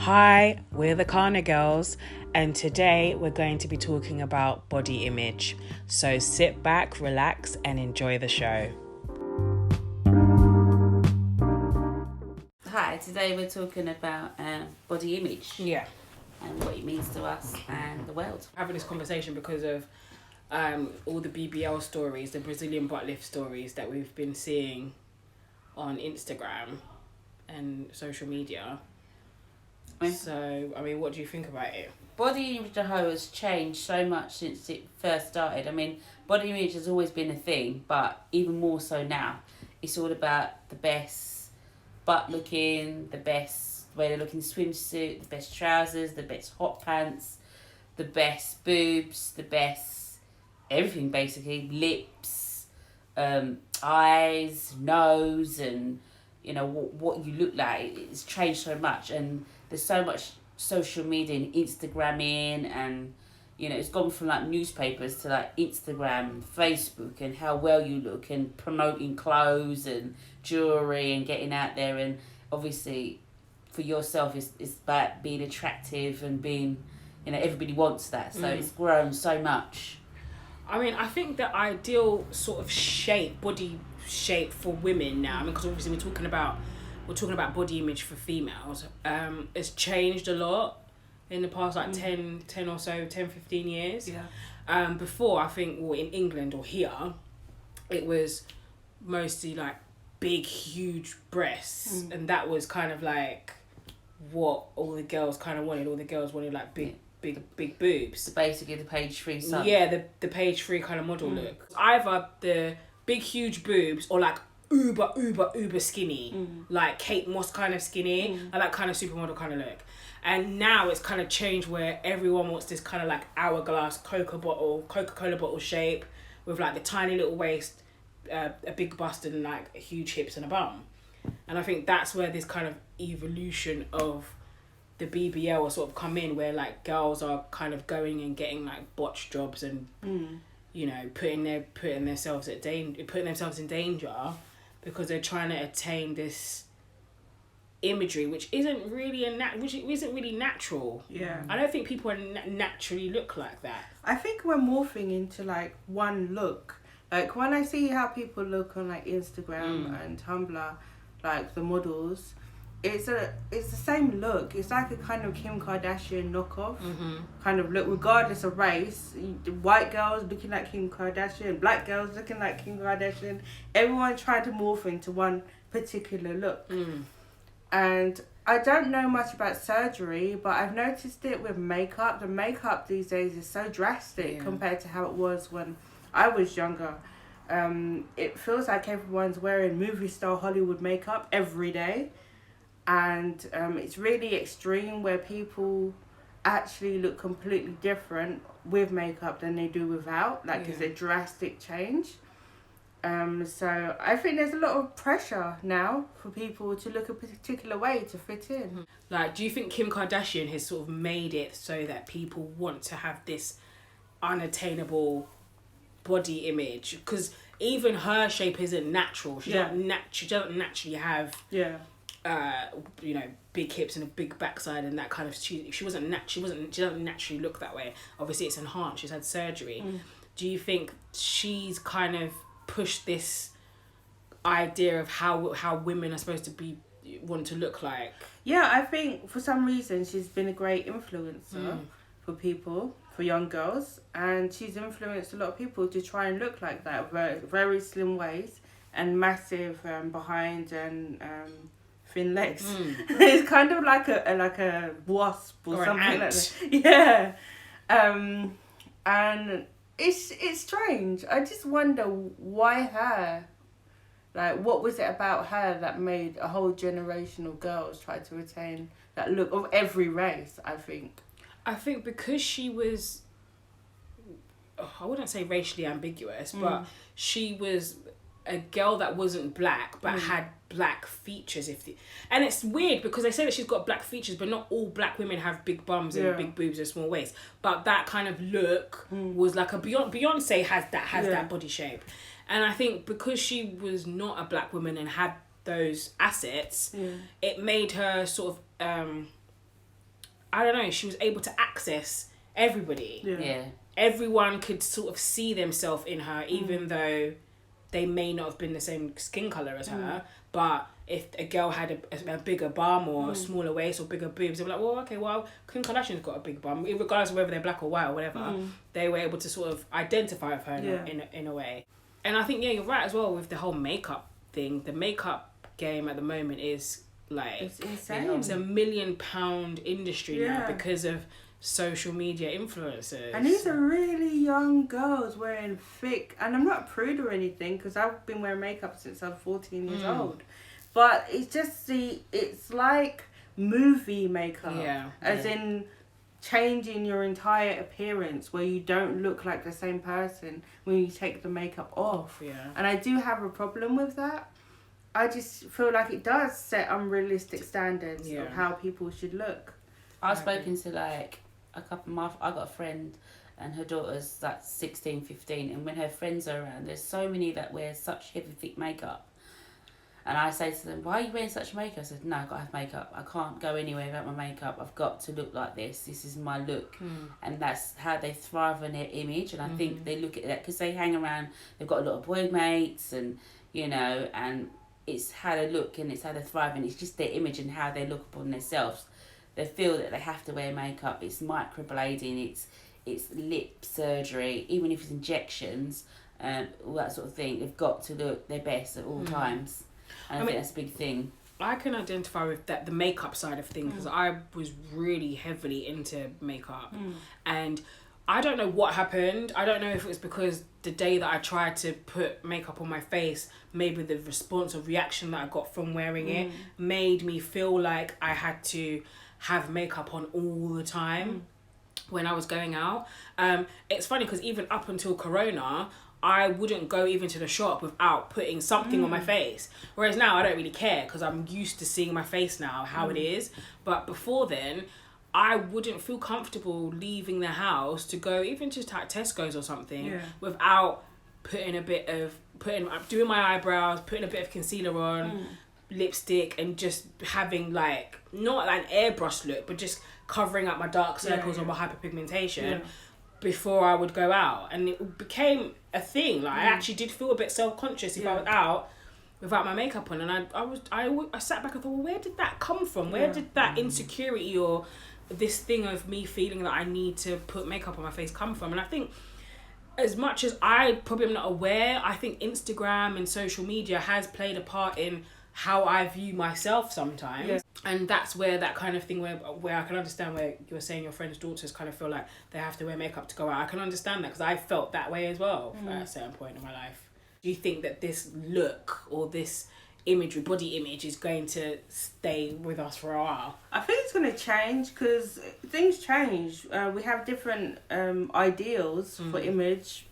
Hi, we're the CANA girls, and today we're going to be talking about body image. So sit back, relax, and enjoy the show. Hi, today we're talking about body image. Yeah. And what it means to us and the world. Having this conversation because of all the BBL stories, the Brazilian butt lift stories that we've been seeing on Instagram and social media. So, what do you think about it? Body image to hoe has changed so much since it first started. Body image has always been a thing, but even more so now. It's all about the best butt looking, the best way to look in swimsuit, the best trousers, the best hot pants, the best boobs, the best everything basically, lips, eyes, nose, and what you look like. It's changed so much, and there's so much social media and Instagramming, and it's gone from like newspapers to like Instagram, Facebook, and how well you look, and promoting clothes and jewelry and getting out there, and obviously for yourself it's about being attractive and being, everybody wants that, so it's grown so much. I think the ideal sort of body shape for women now, because obviously we're talking about body image for females, it's changed a lot in the past 10 or so, 10, 15 years. Yeah. Before, I think, in England or here, it was mostly like big, huge breasts, and that was kind of like what all the girls kind of wanted. All the girls wanted like big boobs. So basically the page 3 stuff. Yeah, the page 3 kind of model look. Either the big huge boobs or like uber skinny, like Kate Moss kind of skinny, and that kind of supermodel kind of look. And now it's kind of changed where everyone wants this kind of like hourglass Coca-Cola bottle shape with like the tiny little waist, a big bust, and like huge hips and a bum. And I think that's where this kind of evolution of the BBL will sort of come in, where like girls are kind of going and getting like botch jobs and putting themselves in danger because they're trying to attain this imagery which isn't really natural. Yeah. I don't think people naturally look like that. I think we're morphing into like one look. Like when I see how people look on like Instagram and Tumblr, like the models, it's the same look. It's like a kind of Kim Kardashian knockoff kind of look, regardless of race. White girls looking like Kim Kardashian, black girls looking like Kim Kardashian. Everyone tried to morph into one particular look. And I don't know much about surgery, but I've noticed it with makeup. The makeup these days is so drastic compared to how it was when I was younger. It feels like everyone's wearing movie star Hollywood makeup every day. And it's really extreme, where people actually look completely different with makeup than they do without. It's a drastic change. So I think there's a lot of pressure now for people to look a particular way to fit in. Like, do you think Kim Kardashian has sort of made it so that people want to have this unattainable body image? Because even her shape isn't natural. She doesn't naturally have big hips and a big backside and that kind of. She doesn't naturally look that way. Obviously, it's enhanced. She's had surgery. Do you think she's kind of pushed this idea of how women are supposed to want to look like? Yeah, I think for some reason she's been a great influencer for people, for young girls, and she's influenced a lot of people to try and look like that. Very, very slim waist and massive behind and thin legs. It's kind of like a wasp or something like that. Yeah, and it's strange. I just wonder why her. Like, what was it about her that made a whole generation of girls try to attain that look of every race, I think? I think because she was, I wouldn't say racially ambiguous, but she was a girl that wasn't black but had black features. And it's weird because they say that she's got black features, but not all black women have big bums and big boobs and small waists. But that kind of look was like a Beyonce has that body shape. And I think because she was not a black woman and had those assets, it made her sort of I don't know, she was able to access everybody. Yeah. Everyone could sort of see themselves in her, even though they may not have been the same skin colour as her. But if a girl had a bigger bum or a smaller waist or bigger boobs, they were like, well, okay, well, Kim Kardashian's got a big bum, regardless of whether they're black or white or whatever. They were able to sort of identify with her in a way. And I think, you're right as well with the whole makeup thing. The makeup game at the moment is like, It's insane. it's a £1 million industry now because of social media influencers. And these are really young girls wearing thick, and I'm not a prude or anything because I've been wearing makeup since I'm 14 years old, but it's just it's like movie makeup, as in changing your entire appearance where you don't look like the same person when you take the makeup off. And I do have a problem with that. I just feel like it does set unrealistic standards of how people should look. I've spoken to like a couple of I got a friend and her daughter's like 16, 15, and when her friends are around, there's so many that wear such heavy thick makeup. And I say to them, why are you wearing such makeup? I said, no, I've got to have makeup. I can't go anywhere without my makeup. I've got to look like this. This is my look. And that's how they thrive on their image. And I think they look at that because they hang around, they've got a lot of boy mates and, and it's how they look and it's how they thrive and it's just their image and how they look upon themselves. They feel that they have to wear makeup. It's microblading, it's lip surgery, even if it's injections, all that sort of thing. They've got to look their best at all times. And I think that's a big thing. I can identify with that, the makeup side of things, because I was really heavily into makeup. And I don't know what happened. I don't know if it was because the day that I tried to put makeup on my face, maybe the response or reaction that I got from wearing it made me feel like I had to have makeup on all the time when I was going out. It's funny because even up until Corona, I wouldn't go even to the shop without putting something on my face. Whereas now I don't really care because I'm used to seeing my face now, how it is. But before then, I wouldn't feel comfortable leaving the house to go even just like Tesco's or something without doing my eyebrows, putting a bit of concealer on, lipstick, and just having like, not like an airbrush look, but just covering up my dark circles or my hyperpigmentation before I would go out. And it became a thing. Like I actually did feel a bit self-conscious if I was out without my makeup on. And I sat back and thought, well, where did that come from? Where did that insecurity or this thing of me feeling that I need to put makeup on my face come from? And I think as much as I probably am not aware, I think Instagram and social media has played a part in how I view myself sometimes. And that's where that kind of thing where I can understand where you're saying your friend's daughters kind of feel like they have to wear makeup to go out. I can understand that because I felt that way as well at a certain point in my life. Do you think that this look or this imagery, body image, is going to stay with us for a while? I think it's going to change because things change. We have different ideals for image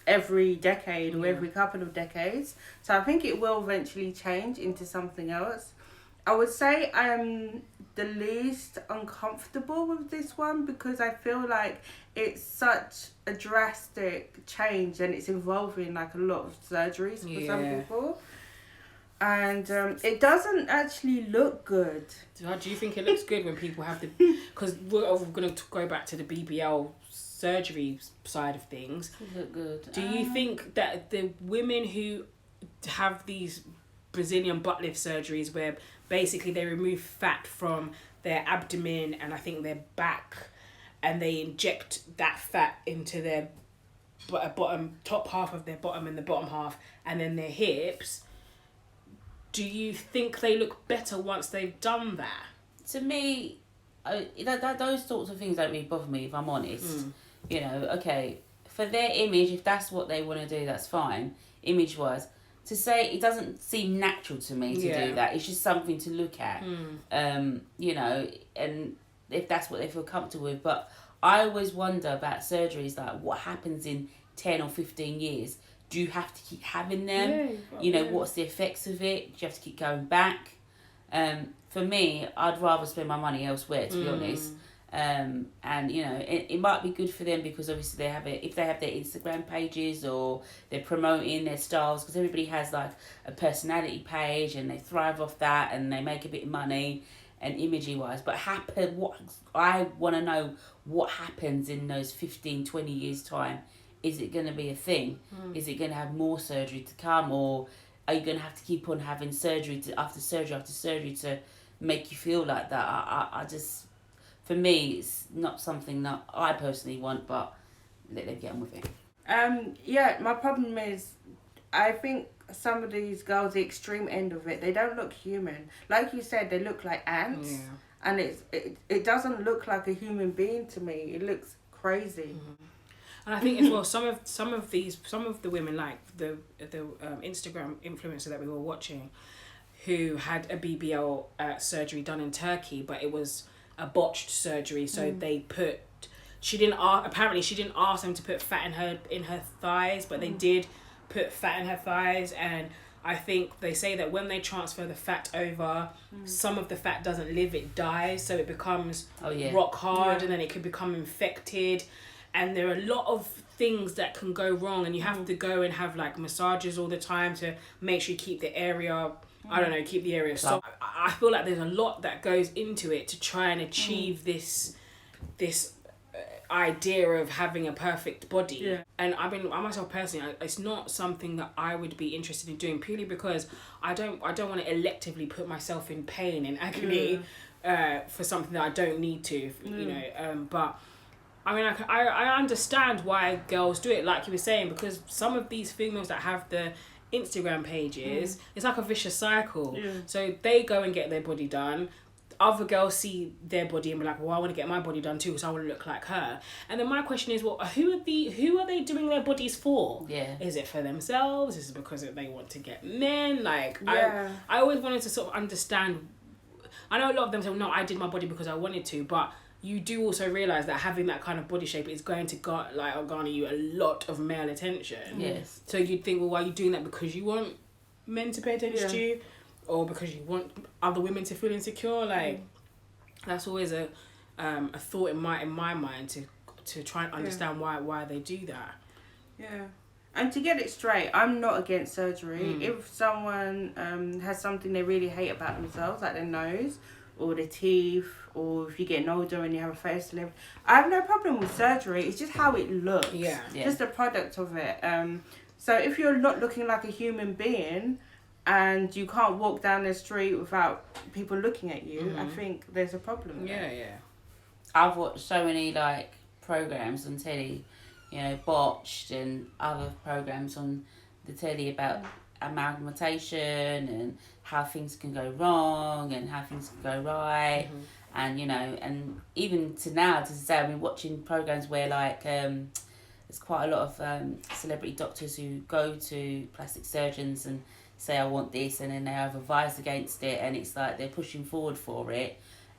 every decade or every couple of decades. So I think it will eventually change into something else. I would say I'm the least uncomfortable with this one because I feel like it's such a drastic change and it's involving like a lot of surgeries for some people. And it doesn't actually look good. Do you think it looks good when people have the... Because we're going to go back to the BBL surgery side of things. It look good. Do you think that the women who have these Brazilian butt lift surgeries where basically they remove fat from their abdomen and I think their back and they inject that fat into their top half of their bottom and the bottom half and then their hips, do you think they look better once they've done that? To me, those sorts of things don't really bother me, if I'm honest. Okay, for their image, if that's what they want to do, that's fine, image-wise. To say it doesn't seem natural to me to do that. It's just something to look at, and if that's what they feel comfortable with. But I always wonder about surgeries, like what happens in 10 or 15 years. Do you have to keep having them? What's the effects of it? Do you have to keep going back? For me, I'd rather spend my money elsewhere, to be honest. It might be good for them because obviously they have it if they have their Instagram pages or they're promoting their styles, because everybody has like a personality page and they thrive off that and they make a bit of money and imagery wise, but what I want to know, what happens in those 15, 20 years time. Is it going to be a thing? Is it going to have more surgery to come, or are you going to have to keep on having surgery after surgery to make you feel like that? I just, for me, it's not something that I personally want, but let them get on with it. Yeah, my problem is, I think some of these girls, the extreme end of it, they don't look human. Like you said, they look like ants, and it doesn't look like a human being to me. It looks crazy. And I think as well, some of the women, like the Instagram influencer that we were watching, who had a BBL surgery done in Turkey, but it was a botched surgery. So she didn't ask them to put fat in her thighs, but they did put fat in her thighs. And I think they say that when they transfer the fat over, some of the fat doesn't live, it dies, so it becomes rock hard, and then it could become infected. And there are a lot of things that can go wrong, and you have to go and have like massages all the time to make sure you keep the area, keep the area soft. I feel like there's a lot that goes into it to try and achieve this idea of having a perfect body. Yeah. And I myself personally, it's not something that I would be interested in doing, purely because I don't want to electively put myself in pain and agony for something that I don't need to, but I mean, I understand why girls do it, like you were saying, because some of these females that have the Instagram pages, it's like a vicious cycle. Yeah. So they go and get their body done. Other girls see their body and be like, well, I want to get my body done too, because I want to look like her. And then my question is, well, who are they doing their bodies for? Yeah. Is it for themselves? Is it because they want to get men? Like, I always wanted to sort of understand. I know a lot of them say, no, I did my body because I wanted to, but you do also realise that having that kind of body shape is going to garner you a lot of male attention. Yes. So you'd think, well, are you doing that because you want men to pay attention to you, or because you want other women to feel insecure? Like, that's always a thought in my mind to try and understand why they do that. Yeah. And to get it straight, I'm not against surgery. If someone has something they really hate about themselves, like their nose or their teeth, or if you get older and you have a facelift, I have no problem with surgery. It's just how it looks. Yeah. Just the product of it. So if you're not looking like a human being and you can't walk down the street without people looking at you, I think there's a problem there. Yeah. I've watched so many like programs on telly, Botched and other programs on the telly about amalgamation and how things can go wrong and how things can go right. And and even to say, I've been watching programs where like there's quite a lot of celebrity doctors who go to plastic surgeons and say, I want this, and then they have advised against it, and it's like they're pushing forward for it.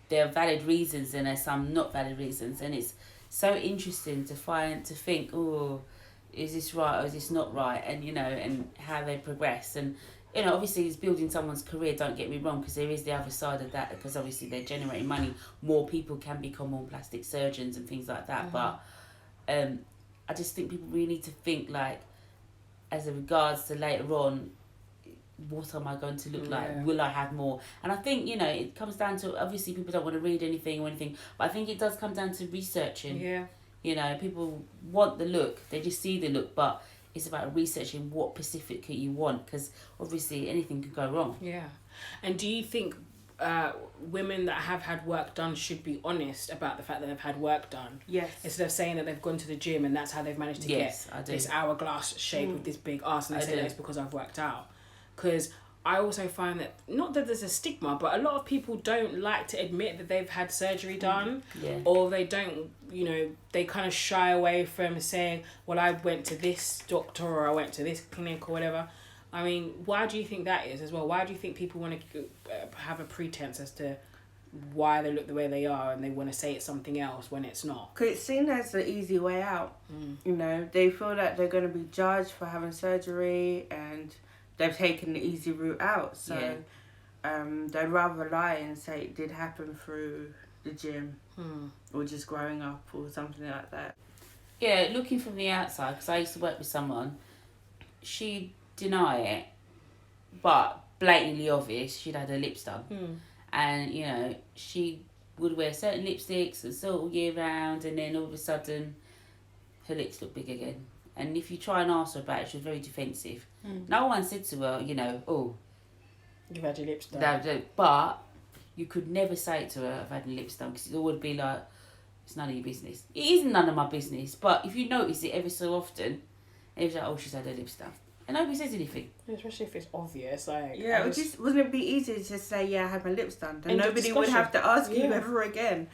There are valid reasons and there's some not valid reasons, and it's so interesting to think, oh, is this right or is this not right? And and how they progress. And obviously it's building someone's career, don't get me wrong, because there is the other side of that, because obviously they're generating money. More people can become more plastic surgeons and things like that. But I just think people really need to think, like, as in regards to later on, what am I going to look like? Will I have more? And I think, it comes down to, obviously people don't want to read anything, but I think it does come down to researching. Yeah. People want the look, they just see the look, but it's about researching what specifically you want, because obviously anything could go wrong. Yeah. And do you think women that have had work done should be honest about the fact that they've had work done? Yes. Instead of saying that they've gone to the gym and that's how they've managed to get this hourglass shape with this big ass, and they say that it's because I've worked out. Because I also find that, not that there's a stigma, but a lot of people don't like to admit that they've had surgery done. Yeah. Or they don't, they kind of shy away from saying, well, I went to this doctor or I went to this clinic or whatever. I mean, why do you think that is as well? Why do you think people want to have a pretense as to why they look the way they are, and they want to say it's something else when it's not? Because it's seen as the easy way out. They feel that they're going to be judged for having surgery, and they've taken the easy route out. So they'd rather lie and say it did happen through the gym or just growing up or something like that. Yeah, looking from the outside, because I used to work with someone, she'd deny it, but blatantly obvious, she'd had her lips done. and you know she would wear certain lipsticks and so all year round, and then all of a sudden her lips look big again. And if you try and ask her about it, she was very defensive. No one said to her, you know, oh, You've had your lips done. no, but you could never say it to her, I've had my lips done, because it would be like, it's none of your business. It isn't none of my business, but if you notice it every so often, it's like, oh, she's had her lips done. And nobody says anything. Especially if it's obvious, like... Yeah, wouldn't it be easy to just say, yeah, I had my lips done? Then End of nobody would have to ask you ever again.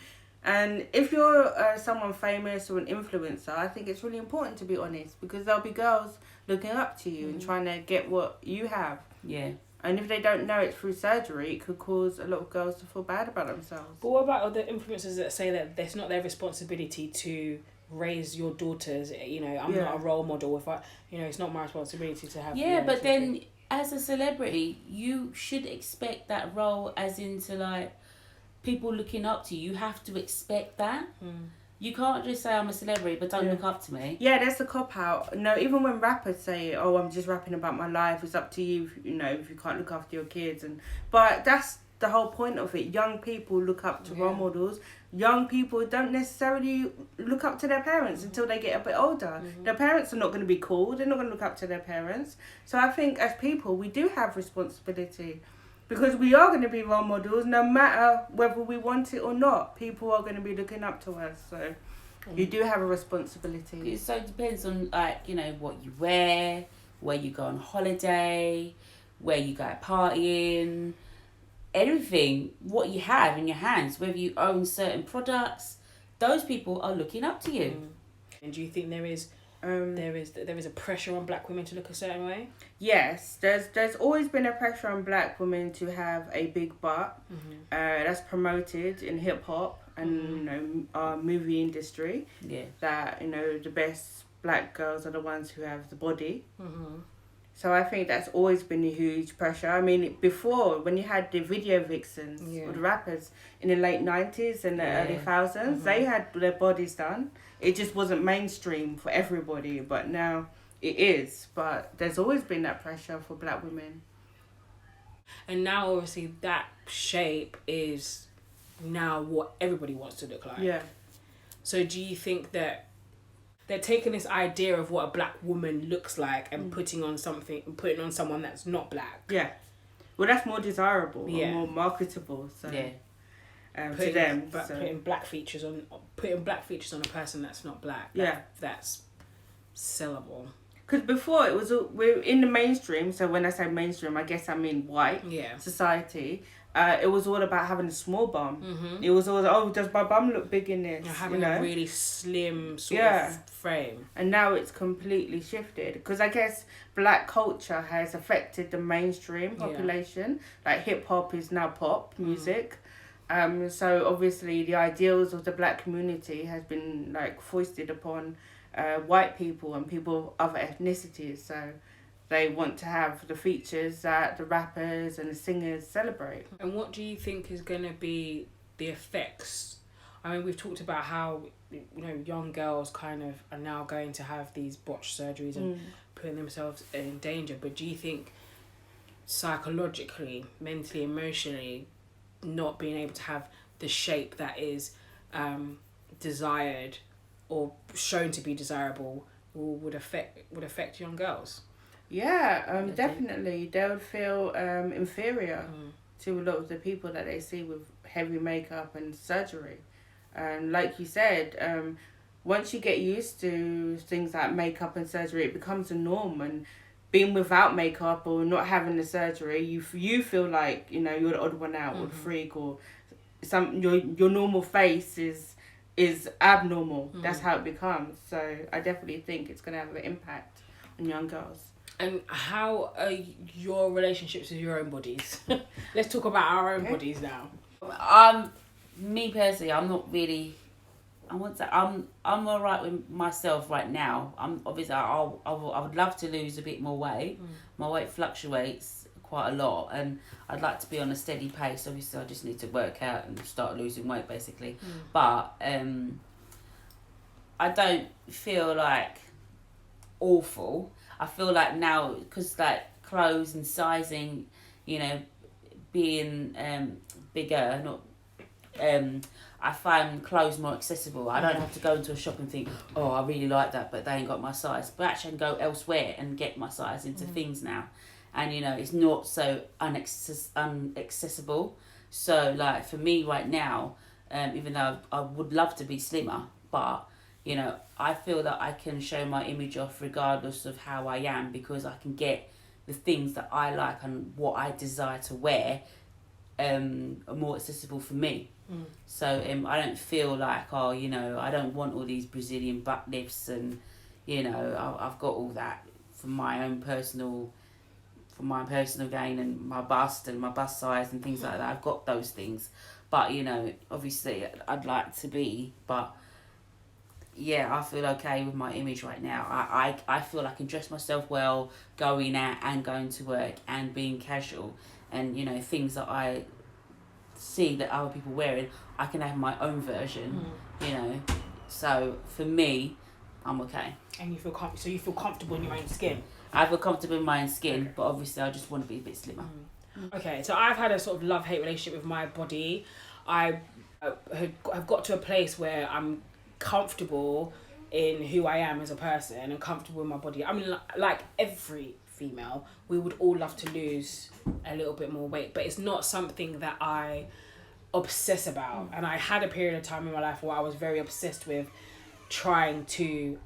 And if you're someone famous or an influencer, I think it's really important to be honest, because there'll be girls looking up to you and trying to get what you have. Yeah. And if they don't know it's through surgery, it could cause a lot of girls to feel bad about themselves. But what about other influencers that say that it's not their responsibility to raise your daughters? You know, I'm not a role model. If I, you know, it's not my responsibility to have. Yeah, but then as a celebrity, you should expect that role, as into like people looking up to you. You have to expect that. You can't just say I'm a celebrity but don't look up to me. Yeah, that's a cop out. No, even when rappers say, "Oh, I'm just rapping about my life," it's up to you. You know, if you can't look after your kids, but that's the whole point of it. Young people look up to role models. Young people don't necessarily look up to their parents until they get a bit older. Their parents are not going to be cool. They're not going to look up to their parents. So I think as people, we do have responsibility. Because we are going to be role models, no matter whether we want it or not. People are going to be looking up to us, so you do have a responsibility. So it depends on, like, you know, what you wear, where you go on holiday, where you go partying, everything, what you have in your hands, whether you own certain products, those people are looking up to you. And do you think there is a pressure on black women to look a certain way? Yes, there's always been a pressure on black women to have a big butt. That's promoted in hip hop and you know our movie industry. Yeah. That, you know, the best black girls are the ones who have the body. So I think that's always been a huge pressure. I mean, before, when you had the video vixens or the rappers in the late 90s and the early 2000s, they had their bodies done. It just wasn't mainstream for everybody, but now it is. But there's always been that pressure for black women. And now, obviously, that shape is now what everybody wants to look like. Yeah. So do you think that they're taking this idea of what a black woman looks like and putting on someone that's not black? Yeah. Well, that's more desirable and more marketable. So to them. Putting black features on a person that's not black. That's sellable. Because before we're in the mainstream. So when I say mainstream, I guess I mean white society. It was all about having a small bum. It was all, oh, does my bum look big in this? Having a really slim sort of frame. And now it's completely shifted. Because I guess black culture has affected the mainstream population. Like hip hop is now pop music. So obviously the ideals of the black community has been like foisted upon white people and people of other ethnicities. So they want to have the features that the rappers and the singers celebrate. And what do you think is going to be the effects? I mean, we've talked about how, you know, young girls kind of are now going to have these botched surgeries and putting themselves in danger. But do you think psychologically, mentally, emotionally, not being able to have the shape that is desired or shown to be desirable would affect young girls? Yeah, definitely. They would feel inferior to a lot of the people that they see with heavy makeup and surgery. And like you said, once you get used to things like makeup and surgery, it becomes a norm. And being without makeup or not having the surgery, you feel like, you know, you're the odd one out or the freak, or your normal face is abnormal. That's how it becomes. So I definitely think it's going to have an impact on young girls. And how are your relationships with your own bodies? Let's talk about our own bodies now. Me personally, I'm not really. I'm alright with myself right now. I'm obviously I would love to lose a bit more weight. My weight fluctuates quite a lot, and I'd like to be on a steady pace. Obviously, I just need to work out and start losing weight, basically. But I don't feel like awful. I feel like now, because like clothes and sizing, you know, being bigger, not I find clothes more accessible. I don't have to go into a shop and think, oh, I really like that, but they ain't got my size. But actually I can go elsewhere and get my size into things now. And, you know, it's not so unaccessible. So, like, for me right now, even though I would love to be slimmer, but, you know, I feel that I can show my image off regardless of how I am, because I can get the things that I like and what I desire to wear are more accessible for me. So I don't feel like, oh, you know, I don't want all these Brazilian butt lifts and, you know, I've got all that for my own personal gain and my bust size and things like that. I've got those things. But, you know, obviously I'd like to be, but yeah, I feel okay with my image right now. I feel I can dress myself well, going out and going to work and being casual, and, you know, things that I see that other people wearing, I can have my own version, you know. So for me, I'm okay. And you feel so you feel comfortable in your own skin. I feel comfortable in my own skin, but obviously I just want to be a bit slimmer. Okay, so I've had a sort of love-hate relationship with my body. I've got to a place where I'm comfortable in who I am as a person and comfortable in my body. I mean, like every female, we would all love to lose a little bit more weight, but it's not something that I obsess about. And I had a period of time in my life where I was very obsessed with trying to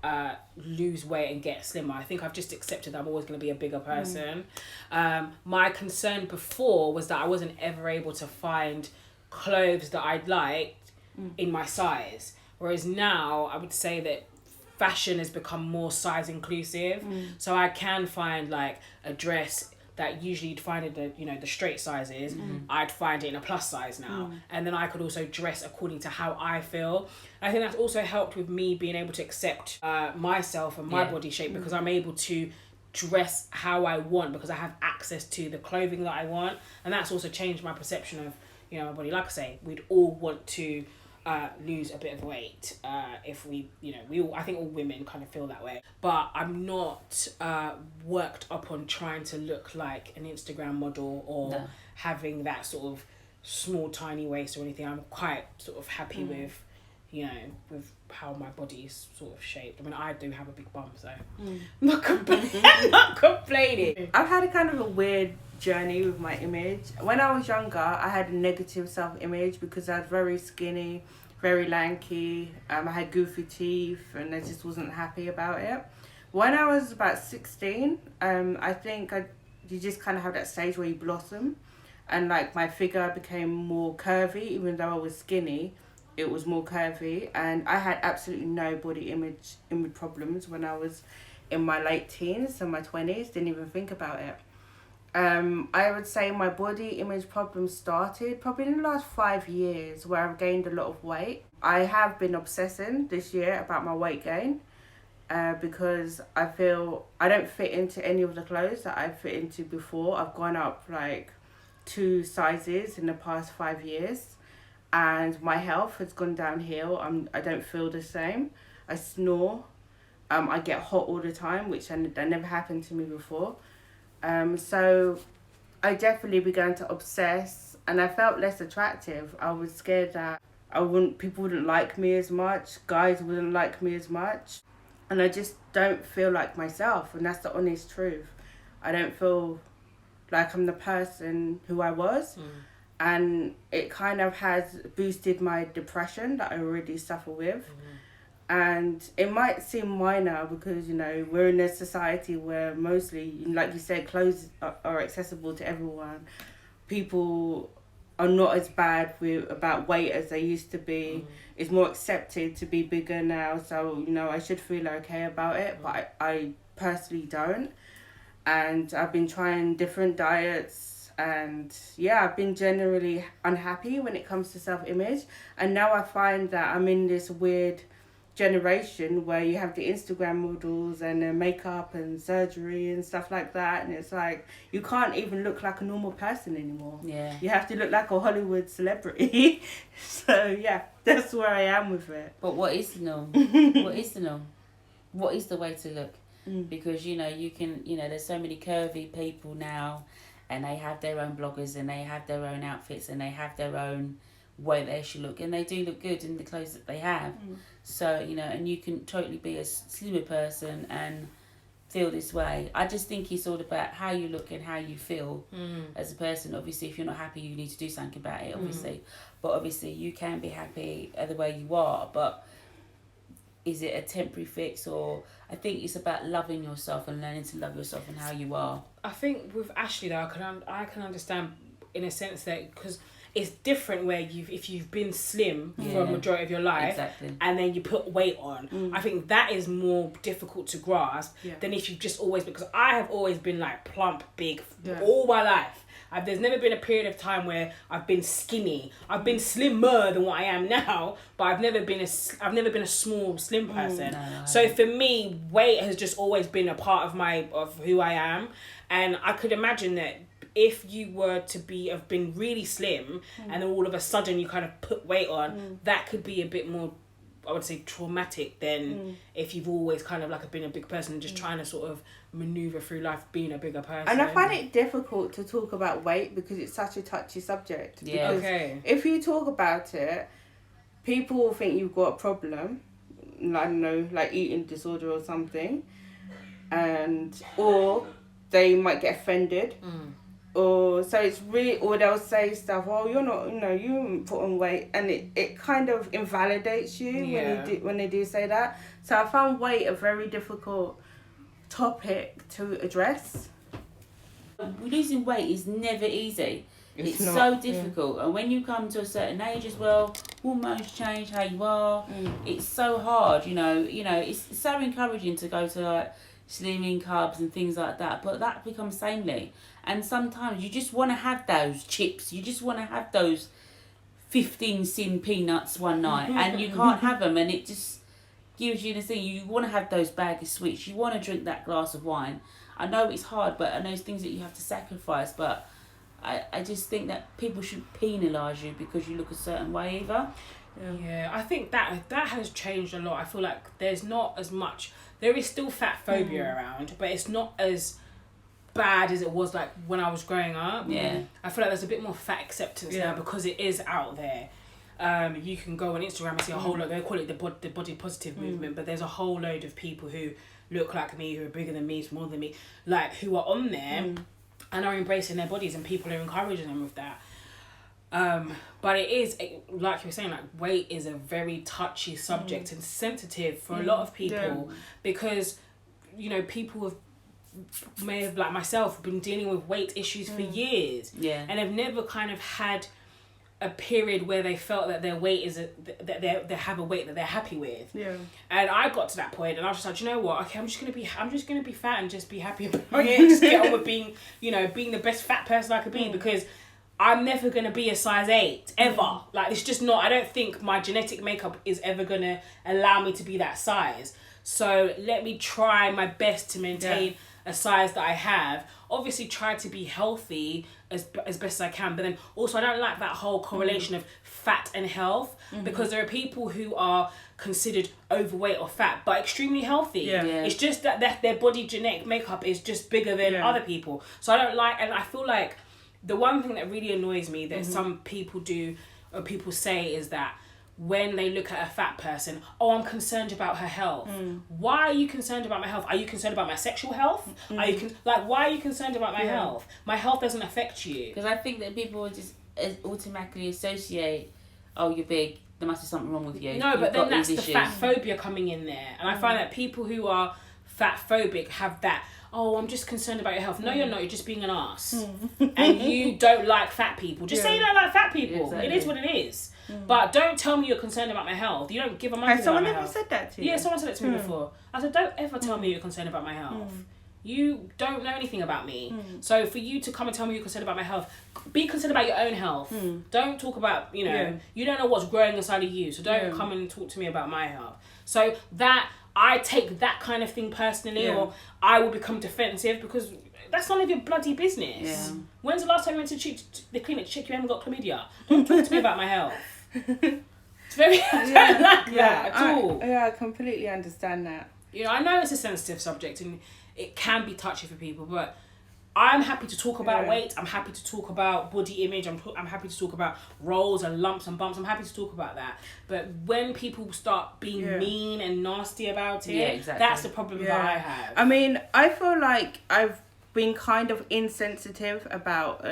lose weight and get slimmer. I think I've just accepted that I'm always going to be a bigger person. My concern before was that I wasn't ever able to find clothes that I'd liked in my size. Whereas now I would say that fashion has become more size inclusive. So I can find like a dress that usually you'd find in the, you know, the straight sizes, I'd find it in a plus size now. And then I could also dress according to how I feel. I think that's also helped with me being able to accept myself and my body shape, because I'm able to dress how I want because I have access to the clothing that I want. And that's also changed my perception of, you know, my body. Like I say, we'd all want to lose a bit of weight if we, you know, I think all women kind of feel that way, but I'm not worked up on trying to look like an Instagram model or having that sort of small tiny waist or anything. I'm quite sort of happy with, you know, with how my body's sort of shaped. I mean, I do have a big bum, so not complaining. I've had a kind of a weird journey with my image. When I was younger, I had a negative self-image because I was very skinny, very lanky. I had goofy teeth and I just wasn't happy about it. When I was about 16, I think you just kind of have that stage where you blossom, and like my figure became more curvy. Even though I was skinny, it was more curvy, and I had absolutely no body image problems when I was in my late teens and my 20s. Didn't even think about it. I would say my body image problems started probably in the last 5 years, where I've gained a lot of weight. I have been obsessing this year about my weight gain because I feel I don't fit into any of the clothes that I fit into before. I've gone up like 2 sizes in the past 5 years, and my health has gone downhill. I don't feel the same. I snore. I get hot all the time, which that never happened to me before. So I definitely began to obsess, and I felt less attractive. I was scared that people wouldn't like me as much, guys wouldn't like me as much, and I just don't feel like myself, and that's the honest truth. I don't feel like I'm the person who I was, and it kind of has boosted my depression that I already suffer with. And it might seem minor because, you know, we're in a society where mostly, like you said, clothes are accessible to everyone. People are not as bad about weight as they used to be. It's more accepted to be bigger now, so, you know, I should feel okay about it, but I personally don't. And I've been trying different diets, and yeah, I've been generally unhappy when it comes to self-image. And now I find that I'm in this weird generation where you have the Instagram models and their makeup and surgery and stuff like that, and it's like you can't even look like a normal person anymore. You have to look like a Hollywood celebrity. So yeah, that's where I am with it. But what is the norm? What is the norm? What is the way to look? Because, you know, you can, you know, there's so many curvy people now, and they have their own bloggers, and they have their own outfits, and they have their own way they should look, and they do look good in the clothes that they have. So, you know, and you can totally be a slimmer person and feel this way. I just think it's all about how you look and how you feel as a person. Obviously, if you're not happy, you need to do something about it, obviously. But obviously, you can be happy the way you are, but is it a temporary fix? Or I think it's about loving yourself and learning to love yourself and how you are. I think with Ashley though, I can understand in a sense that, because it's different where if you've been slim for a majority of your life, and then you put weight on. I think that is more difficult to grasp than if you've just always, because I have always been like plump, big all my life. There's never been a period of time where I've been skinny. I've been slimmer than what I am now, but I've never been a small, slim person. So for me, weight has just always been a part of who I am, and I could imagine that if you were to have been really slim and then all of a sudden you kind of put weight on, that could be a bit more, I would say, traumatic than if you've always kind of like been a big person and just trying to sort of maneuver through life being a bigger person. And I find it difficult to talk about weight because it's such a touchy subject. Yeah. Because if you talk about it, people will think you've got a problem, I don't know, like eating disorder or something, or they might get offended. Or so it's really, or they'll say stuff, oh, you're not, you haven't put on weight, and it kind of invalidates you when they do say that. So I found weight a very difficult topic to address. Losing weight is never easy. It's not, so difficult, and when you come to a certain age as well, hormones change how you are. It's so hard, you know. It's so encouraging to go to like slimming clubs and things like that, but that becomes samely. And sometimes you just want to have those chips. You just want to have those 15 sin peanuts one night, and you can't have them, and it just gives you the thing. You want to have those bag of sweets. You want to drink that glass of wine. I know it's hard, but I know it's things that you have to sacrifice. But I just think that people should penalise you because you look a certain way either. Yeah, I think that has changed a lot. I feel like there's not as much. There is still fat phobia around, but it's not as bad as it was like when I was growing up. I feel like there's a bit more fat acceptance now because it is out there. You can go on Instagram and see a whole lot. They call it the body positive movement, but there's a whole load of people who look like me, who are bigger than me, smaller than me, like who are on there and are embracing their bodies, and people are encouraging them with that. But it is, like you were saying, like weight is a very touchy subject and sensitive for a lot of people because, people may have, like myself, been dealing with weight issues for years and have never kind of had a period where they felt that their weight is that they have a weight that they're happy with. And I got to that point and I was just like, you know what, okay, I'm just gonna be fat and just be happy about it. Just get on with being the best fat person I could be, because I'm never gonna be a size 8 ever. Like, it's just not. I don't think my genetic makeup is ever gonna allow me to be that size. So let me try my best to maintain a size that I have. Obviously try to be healthy as best as I can, but then also I don't like that whole correlation of fat and health, because there are people who are considered overweight or fat but extremely healthy. It's just that their body genetic makeup is just bigger than other people. So I don't like, and I feel like the one thing that really annoys me that some people do or people say is that when they look at a fat person, oh, I'm concerned about her health. Why are you concerned about my health? Are you concerned about my sexual health? Are you why are you concerned about my health? My health doesn't affect you. Because I think that people just automatically associate, oh, you're big, there must be something wrong with you. No, but then that's the fat phobia coming in there. And I find that people who are fat phobic have that, oh, I'm just concerned about your health. No, you're not. You're just being an ass. And you don't like fat people. Just say you don't like fat people. Exactly. It is what it is. But don't tell me you're concerned about my health. You don't give a monkey about my health. Someone ever said that to you? Yeah, someone said it to me before. I said, don't ever tell me you're concerned about my health. You don't know anything about me. So for you to come and tell me you're concerned about my health, be concerned about your own health. Don't talk about, you don't know what's growing inside of you. So don't come and talk to me about my health. So that, I take that kind of thing personally, or I will become defensive because that's none of your bloody business. When's the last time you went to the clinic to check you haven't got chlamydia? Don't talk to me about my health. It's very, I don't like that at all. I completely understand that. I know it's a sensitive subject and it can be touchy for people, but I'm happy to talk about weight. I'm happy to talk about body image. I'm happy to talk about rolls and lumps and bumps. I'm happy to talk about that. But when people start being mean and nasty about it, that's the problem that I have. I mean, I feel like I've been kind of insensitive about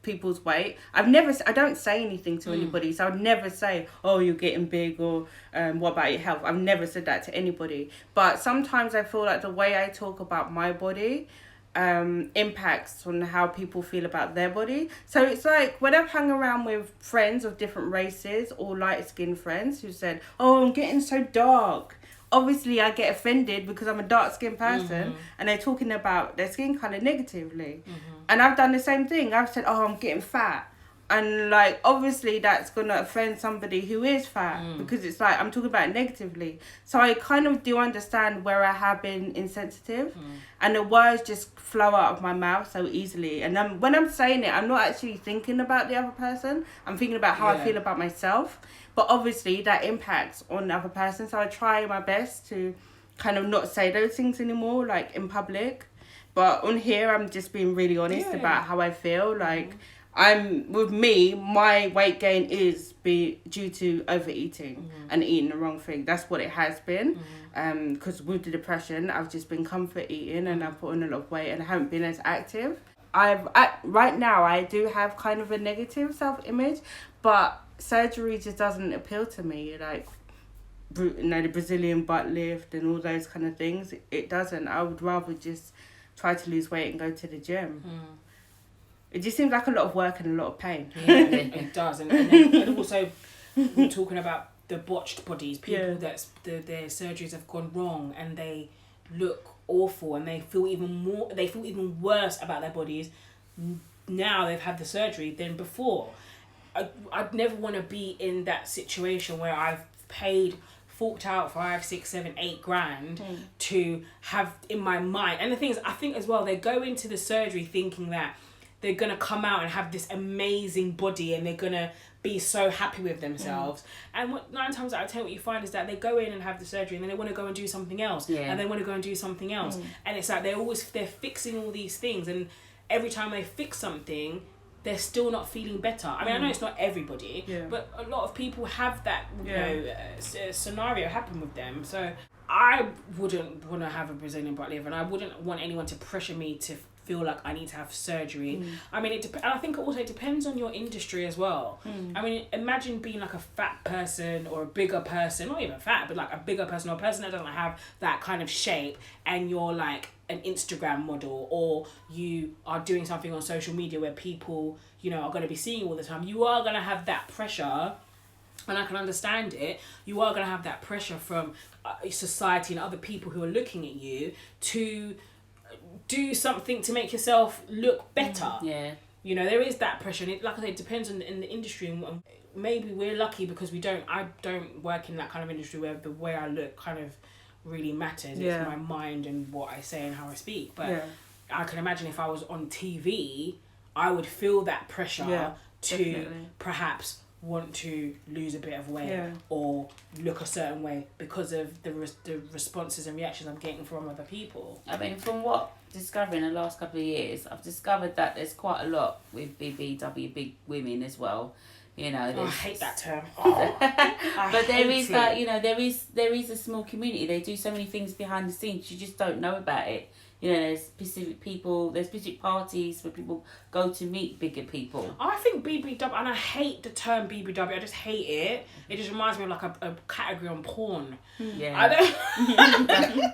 people's weight. I don't say anything to anybody, so I'd never say, oh, you're getting big, or what about your health. I've never said that to anybody. But sometimes I feel like the way I talk about my body impacts on how people feel about their body. So it's like when I've hung around with friends of different races or light skinned friends who said, oh, I'm getting so dark. Obviously I get offended because I'm a dark skinned person and they're talking about their skin colour negatively. And I've done the same thing. I've said, oh, I'm getting fat. And like, obviously that's going to offend somebody who is fat because it's like, I'm talking about it negatively. So I kind of do understand where I have been insensitive and the words just flow out of my mouth so easily. And when I'm saying it, I'm not actually thinking about the other person. I'm thinking about how I feel about myself. But obviously that impacts on the other person. So I try my best to kind of not say those things anymore, like in public. But on here, I'm just being really honest about how I feel. Like, my weight gain is due to overeating and eating the wrong thing. That's what it has been. Because with the depression, I've just been comfort eating and I've put on a lot of weight and I haven't been as active. Right now, I do have kind of a negative self-image, but surgery just doesn't appeal to me. Like, the Brazilian butt lift and all those kind of things, it doesn't. I would rather just try to lose weight and go to the gym. It just seems like a lot of work and a lot of pain. Yeah, it does. And also, we're talking about the botched bodies, people that their surgeries have gone wrong and they look awful and they feel even worse about their bodies now they've had the surgery than before. I'd never want to be in that situation where I've forked out 5, 6, 7, 8 grand to have in my mind. And the thing is, I think as well, they go into the surgery thinking that they're going to come out and have this amazing body and they're going to be so happy with themselves. And 9 times out of 10, what you find is that they go in and have the surgery and then they want to go and do something else. And they want to go and do something else. And it's like they're fixing all these things. And every time they fix something, they're still not feeling better. I mean, I know it's not everybody, but a lot of people have that scenario happen with them. So I wouldn't want to have a Brazilian butt lift and I wouldn't want anyone to pressure me to feel like I need to have surgery. I mean, I think also it depends on your industry as well. I mean, imagine being like a fat person or a bigger person, not even fat, but like a bigger person or a person that doesn't have that kind of shape and you're like an Instagram model or you are doing something on social media where people, are going to be seeing you all the time. You are going to have that pressure, and I can understand it. You are going to have that pressure from society and other people who are looking at you to do something to make yourself look better. There is that pressure, and like I say, it depends on in the industry. And maybe we're lucky because I don't work in that kind of industry where the way I look kind of really matters. It's my mind and what I say and how I speak. But I can imagine if I was on TV, I would feel that pressure to perhaps want to lose a bit of weight or look a certain way because of the responses and reactions I'm getting from other people. I mean, from what discovering in the last couple of years, I've discovered that there's quite a lot with BBW, big women as well. I hate that term. But there is that, there is a small community. They do so many things behind the scenes. You just don't know about it. There's specific people, there's specific parties where people go to meet bigger people. I think BBW, and I hate the term BBW, I just hate it. It just reminds me of like a category on porn.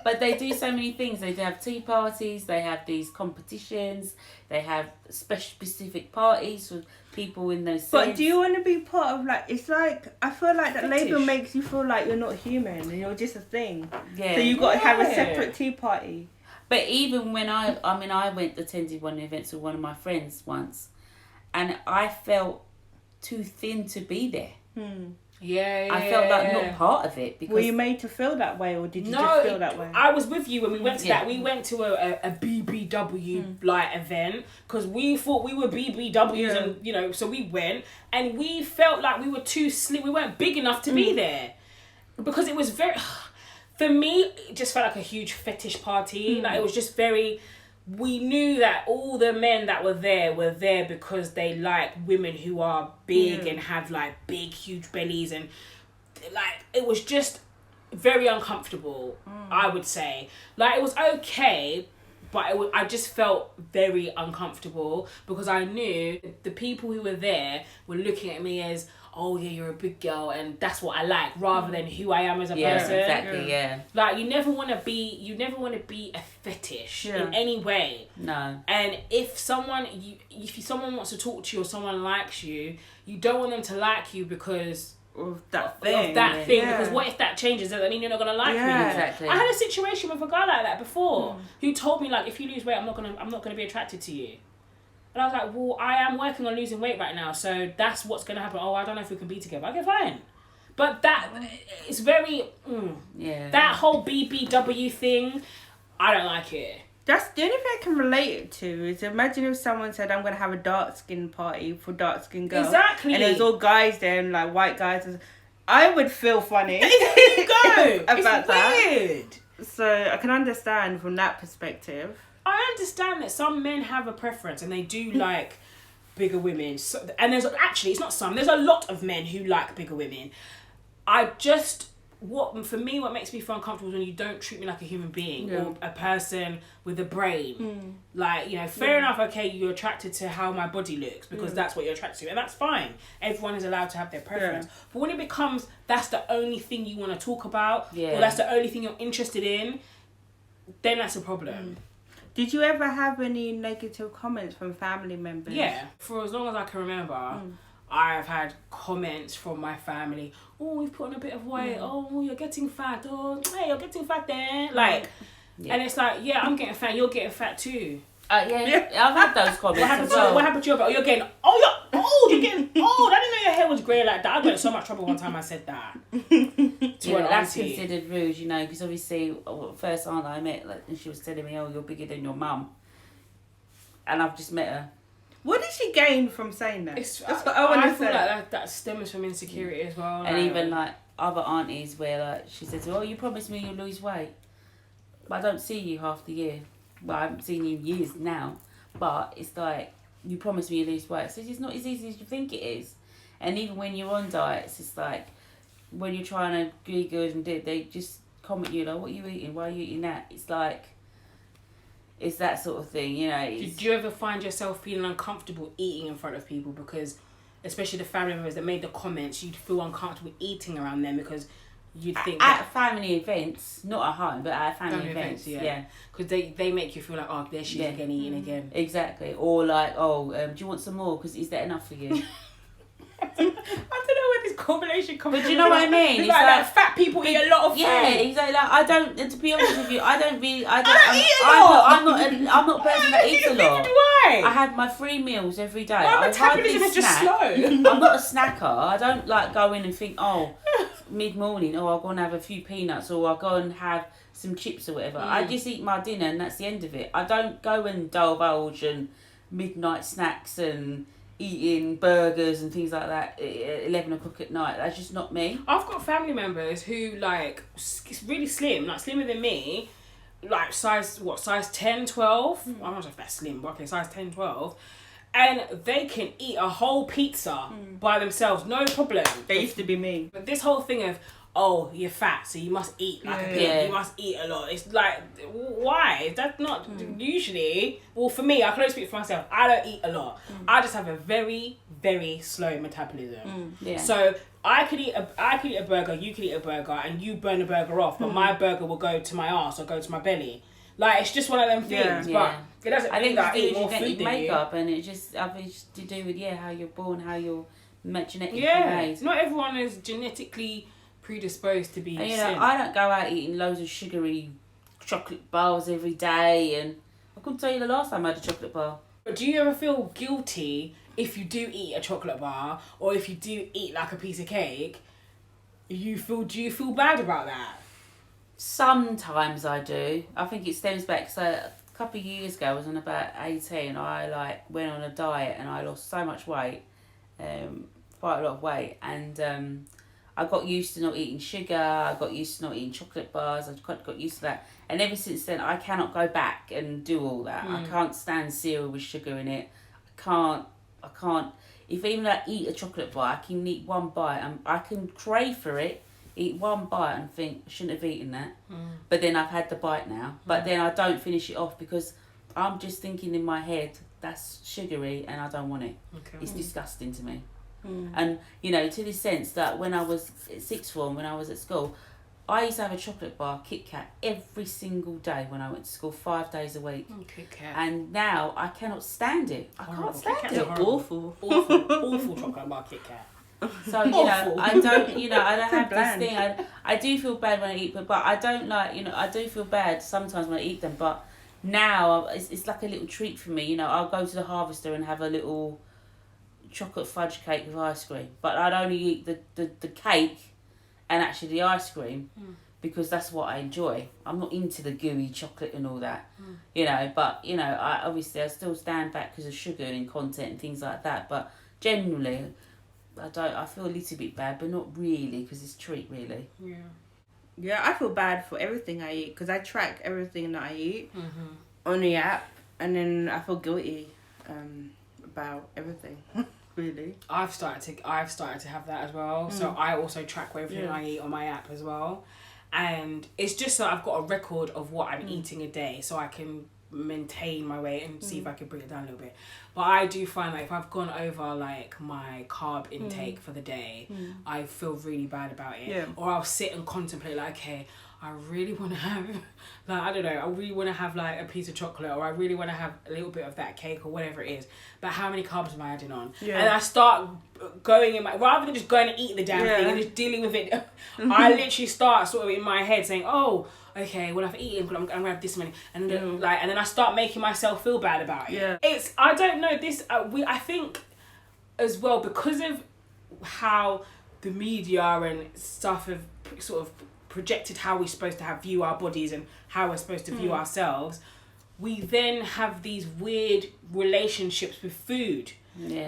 But they do so many things. They have tea parties, they have these competitions, they have specific parties with people in those But do you want to be part of it's like, I feel like that label makes you feel like you're not human and you're just a thing. So you got to have a separate tea party. But even when I attended one of the events with one of my friends once, and I felt too thin to be there. I felt like not part of it. Because were you made to feel that way, or did you just feel that way? I was with you when we went to that. We went to a BBW event because we thought we were BBWs and so we went and we felt like we were too slim. We weren't big enough to be there because it was very. For me, it just felt like a huge fetish party. Like it was just very we knew that all the men that were there because they like women who are big and have like big, huge bellies, and like it was just very uncomfortable. I would say, like, it was okay, but I just felt very uncomfortable because I knew the people who were there were looking at me as, oh yeah, you're a big girl and that's what I like, rather than who I am as a person. Exactly, Like, you never want to be a fetish in any way. No. And if someone wants to talk to you or someone likes you, you don't want them to like you because of that thing. Because what if that changes? Does that mean you're not gonna like me? Exactly. I had a situation with a guy like that before who told me, like, if you lose weight, I'm not gonna be attracted to you. And I was like, well, I am working on losing weight right now, so that's what's gonna happen. Oh, I don't know if we can be together. Okay, fine. But that it's very that whole BBW thing, I don't like it. That's the only thing I can relate it to is, imagine if someone said, I'm going to have a dark skin party for dark skin girls. Exactly. And there's all guys there and like white guys. I would feel funny. There you go. about it's weird. That. So I can understand from that perspective. I understand that some men have a preference and they do like bigger women. So, and there's there's a lot of men who like bigger women. What makes me feel uncomfortable is when you don't treat me like a human being or a person with a brain. Like, fair enough, okay, you're attracted to how my body looks because that's what you're attracted to, and that's fine. Everyone is allowed to have their preference. But when it becomes that's the only thing you want to talk about or that's the only thing you're interested in, then that's a problem. Did you ever have any negative comments from family members? Yeah, for as long as I can remember. I have had comments from my family. Oh, you've put on a bit of weight. Oh, you're getting fat. Oh, hey, you're getting fat there. Like, and it's like, yeah, I'm getting fat. You're getting fat too. I've had those comments. What happened to you? You're getting. Oh, you're old. You're getting old. I didn't know your hair was grey like that. I got in so much trouble one time I said that. That's considered rude, because obviously, first aunt I met, and she was telling me, "Oh, you're bigger than your mum," and I've just met her. What did she gain from saying that? That's what I want to say. I feel like that stems from insecurity as well. And even like other aunties where like she says, "Oh, you promised me you'll lose weight, but I don't see you half the year. Well, I haven't seen you in years now, but it's like you promised me you lose weight. So it's not as easy as you think it is. And even when you're on diets, it's like when you're trying to be good and they just comment you like, what are you eating? Why are you eating that? It's like." It's that sort of thing, Did you ever find yourself feeling uncomfortable eating in front of people because, especially the family members that made the comments, you'd feel uncomfortable eating around them because you'd think at family events, not at home, but at family events, because they make you feel like, oh, there she is again eating again. Exactly, or like, oh, do you want some more? Because is that enough for you? I don't know where this combination comes from. But do you know what I mean? It's like fat people eat a lot of food. Yeah, exactly. Like, I don't. To be honest with you, I don't really. I'm not a person that eats a lot. Do I? I have my 3 meals every day. My metabolism is just slow. I'm not a snacker. I don't like go in and think, oh, mid-morning, I'll go and have a few peanuts, or I'll go and have some chips or whatever. I just eat my dinner and that's the end of it. I don't go and divulge and midnight snacks and eating burgers and things like that at 11 o'clock at night. That's just not me. I've got family members who like really slim, like slimmer than me, like size 10, 12? I'm not sure if that's slim, but okay, size 10, 12. And they can eat a whole pizza by themselves, no problem. They used to be me. But this whole thing of, oh, you're fat, so you must eat like a pig. You must eat a lot. It's like, why? That's not usually. Well, for me, I can only speak for myself. I don't eat a lot. I just have a very, very slow metabolism. So I could eat a burger. You could eat a burger, and you burn a burger off. But my burger will go to my arse or go to my belly. Like, it's just one of them things. But it doesn't mean that I eat more food than makeup, and it just I think it's to do with how you're born, how you're genetically made. Not everyone is genetically predisposed to be and, I don't go out eating loads of sugary chocolate bars every day, and I couldn't tell you the last time I had a chocolate bar. But do you ever feel guilty if you do eat a chocolate bar, or if you do eat like a piece of cake? Do you feel bad about that? Sometimes I do. I think it stems back, so a couple of years ago, I was on about 18, I went on a diet and I lost so much weight, quite a lot of weight, and I got used to not eating sugar. I got used to not eating chocolate bars. I got used to that. And ever since then, I cannot go back and do all that. I can't stand cereal with sugar in it. I can't. If even I eat a chocolate bar, I can eat one bite and I can crave for it, eat one bite and think, I shouldn't have eaten that. But then I've had the bite now. But then I don't finish it off because I'm just thinking in my head, that's sugary and I don't want it. Okay. It's disgusting to me. And, you know, to the sense that when I was at sixth form, when I was at school, I used to have a chocolate bar, Kit Kat, every single day when I went to school, 5 days a week. Kit Kat. And now I cannot stand it. I can't stand it. Awful chocolate bar Kit Kat. So, you know, I don't, I don't have this thing. I do feel bad when I eat, but I don't like, I do feel bad sometimes when I eat them, but now it's like a little treat for me. I'll go to the Harvester and have a little chocolate fudge cake with ice cream, but I'd only eat the cake and actually the ice cream because that's what I enjoy. I'm not into the gooey chocolate and all that, but I obviously I still stand back because of sugar and content and things like that, but generally I feel a little bit bad, but not really because it's a treat really. Yeah, I feel bad for everything I eat because I track everything that I eat on the app, and then I feel guilty about everything. Really, I've started to have that as well. So I also track everything I eat on my app as well, and it's just so I've got a record of what I'm eating a day, so I can maintain my weight and see if I can bring it down a little bit. But I do find that if I've gone over like my carb intake for the day, I feel really bad about it. Or I'll sit and contemplate like, okay, I really want to have, like, I don't know, I really want to have like a piece of chocolate, or I really want to have a little bit of that cake or whatever it is. But how many carbs am I adding on? And I start going in my, rather than just going and eat the damn thing and just dealing with it, I literally start sort of in my head saying, oh, okay, well I've eaten, I'm gonna have this many, and then, and then I start making myself feel bad about it. It's, I don't know, this, I think as well, because of how the media and stuff have sort of projected how we're supposed to view our bodies and how we're supposed to view ourselves, we then have these weird relationships with food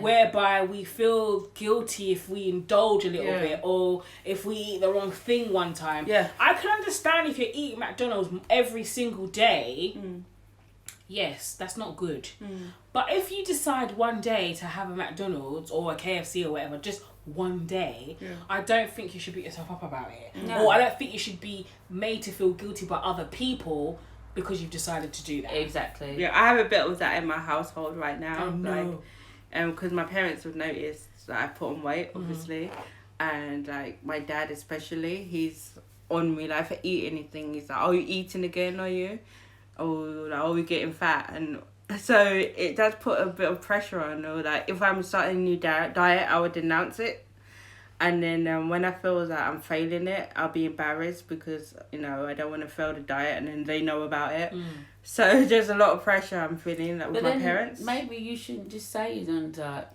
whereby we feel guilty if we indulge a little bit, or if we eat the wrong thing one time. I can understand if you're eating McDonald's every single day, yes, that's not good. But if you decide one day to have a McDonald's or a KFC or whatever, just one day, I don't think you should beat yourself up about it. Or I don't think you should be made to feel guilty by other people because you've decided to do that. Exactly. Yeah, I have a bit of that in my household right now. Oh, no. Because my parents would notice that I put on weight, obviously. And like my dad especially, he's on me, like if I eat anything, he's like, oh, you eating again, are you? Oh, like, are we getting fat? And so it does put a bit of pressure on, or like if I'm starting a new diet, I would denounce it. And then when I feel that I'm failing it, I'll be embarrassed because, I don't want to fail the diet, and then they know about it. So there's a lot of pressure I'm feeling with my parents. Maybe you shouldn't just say you're on a diet.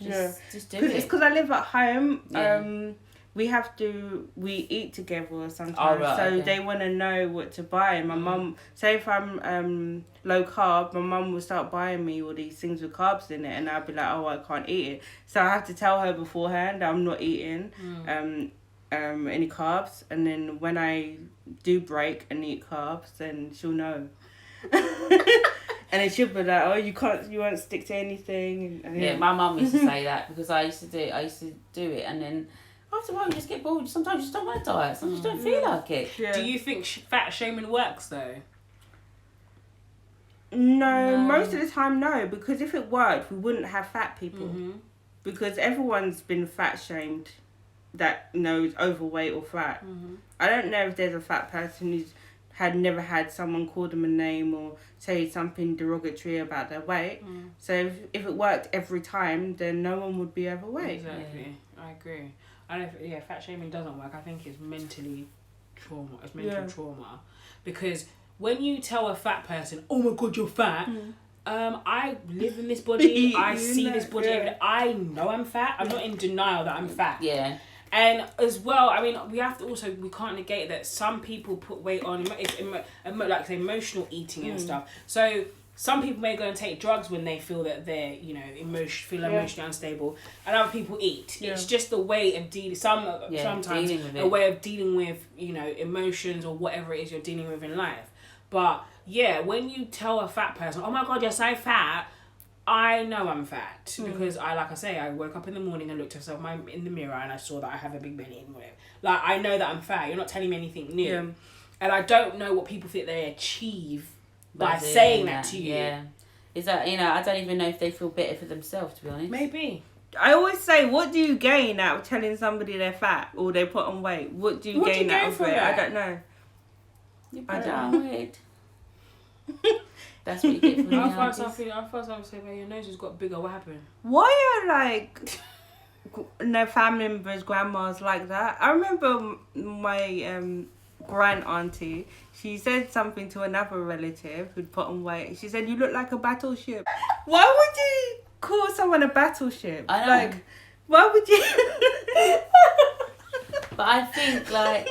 Just do it. It's because I live at home. We eat together sometimes, so they want to know what to buy. And my mum, say if I'm low carb, my mum will start buying me all these things with carbs in it, and I'll be like, oh, I can't eat it. So I have to tell her beforehand I'm not eating any carbs, and then when I do break and eat carbs, then she'll know. And then she'll be like, oh, you won't stick to anything. And my mum used to say that because I used to do it, and then after a while you just get bored. Sometimes you just don't want to diet. Sometimes you don't feel like it. Do you think fat shaming works though? No, most of the time no, because if it worked, we wouldn't have fat people. Because everyone's been fat shamed that is overweight or fat. I don't know if there's a fat person who's never had someone call them a name or say something derogatory about their weight. So if it worked every time, then no one would be overweight. Exactly, I agree. I don't. Yeah, fat shaming doesn't work. I think it's mentally trauma. It's mental trauma, because when you tell a fat person, "Oh my God, you're fat," I live in this body. I see this body every day. I know I'm fat. I'm not in denial that I'm fat. Yeah. And as well, I mean, we have to also, we can't negate that some people put weight on, it's like say emotional eating and stuff. So some people may go and take drugs when they feel that they're, you know, emotionally unstable, and other people eat. It's just a way of dealing. Sometimes a way of dealing with, you know, emotions or whatever it is you're dealing with in life. But yeah, when you tell a fat person, "Oh my God, you're so fat," I know I'm fat because I woke up in the morning and looked at myself in the mirror and I saw that I have a big belly and whatever. Like, I know that I'm fat. You're not telling me anything new. Yeah. And I don't know what people think they achieve by saying that to you. Yeah. Is that, you know, I don't even know if they feel better for themselves, to be honest. Maybe. I always say, what do you gain out of telling somebody they're fat or they put on weight? What do you gain out of it? I don't know. You put on weight. That's what you get from the I first time say, "Man, your nose has got bigger. What happened?" Why are like no family members, grandmas like that? I remember my grand auntie. She said something to another relative who'd put on weight. She said, "You look like a battleship." Why would you call someone a battleship? I know. Like, why would you? But I think like.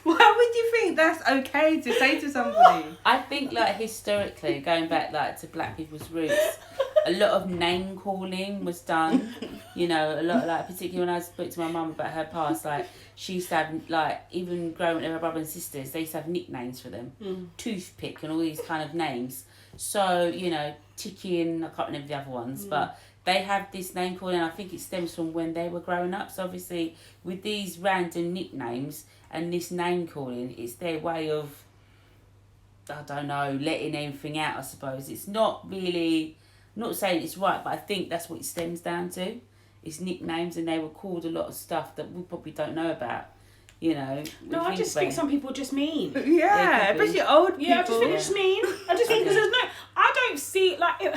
Why would you think that's okay to say to somebody? I think like historically, going back like to black people's roots, a lot of name calling was done. You know, a lot like particularly when I spoke to my mum about her past, like she used to have like even growing up with her brother and sisters, they used to have nicknames for them, Toothpick and all these kind of names. So you know, Chicken, I can't remember the other ones, but they have this name calling. And I think it stems from when they were growing up. So obviously, with these random nicknames and this name calling, it's their way of, I don't know, letting everything out, I suppose. It's not really, I'm not saying it's right, but I think that's what it stems down to. It's nicknames, and they were called a lot of stuff that we probably don't know about, you know. No, I just think some people are just mean. Yeah, especially old people. Yeah, I just think they're just mean. I just think because I don't see, like,